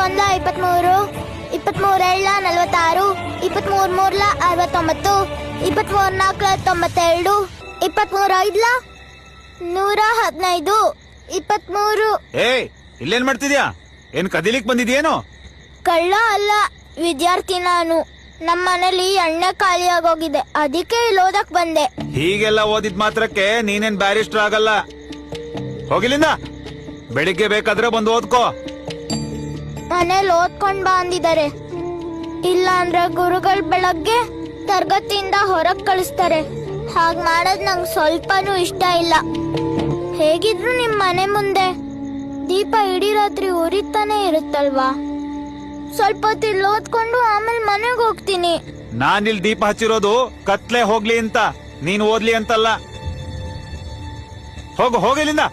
ಒಂದ್ಲ 23, 23 46, 23 69, 23 92, 23 115, 23. ಏಯ್, ಇಲ್ಲೇನ್ ಮಾಡ್ತಿದ್ಯಾ? ಏನ್ ಕದಿಲಿಕ್ ಬಂದಿದ್ಯೇನು? ಕಳ್ಳ ಅಲ್ಲ, ವಿದ್ಯಾರ್ಥಿ ನಾನು. ನಮ್ಮ ಮನೇಲಿ ಎಣ್ಣೆ ಖಾಲಿ ಆಗೋಗಿದೆ, ಅದಕ್ಕೆ ಇಲ್ಲಿ ಓದಕ್ ಬಂದೆ. ಹೀಗೆಲ್ಲ ಓದಿದ್ ಮಾತ್ರಕ್ಕೆ ನೀನೇನ್ ಬ್ಯಾರಿಸ್ಟರ್ ಆಗಲ್ಲ. ಹೋಗಿಲಿಂದ. ಬೆಳಿಗ್ಗೆ ಬೇಕಾದ್ರೆ ಬಂದು ಓದ್ಕೋ. ಮನೇಲಿ ಓದ್ಕೊಂಡ್ ಬಾ ಅಂದಿದ್ದಾರೆ. ಇಲ್ಲ ಅಂದ್ರೆ ಗುರುಗಳು ಬೆಳಗ್ಗೆ ತರಗತಿಯಿಂದ ಹೊರಗ್ ಕಳಿಸ್ತಾರೆ. ಹಾಗ್ ಮಾಡೋದ್ ನಂಗ್ ಸ್ವಲ್ಪನೂ ಇಷ್ಟ ಇಲ್ಲ. ಹೇಗಿದ್ರು ನಿಮ್ ಮನೆ ಮುಂದೆ ದೀಪ ಇಡೀ ರಾತ್ರಿ ಉರಿತಾನೆ ಇರುತ್ತಲ್ವಾ. ಸ್ವಲ್ಪ ಹೊತ್ತು ಇಲ್ಲಿ ಓದ್ಕೊಂಡು ಆಮೇಲೆ ಮನೆಗೆ ಹೋಗ್ತೀನಿ. ನಾನಿಲ್ ದೀಪ ಹಚ್ಚಿರೋದು ಕತ್ಲೆ ಹೋಗ್ಲಿ ಅಂತ, ನೀನ್ ಓದ್ಲಿ ಅಂತಲ್ಲ. ಹೋಗಿಲಿಂದ.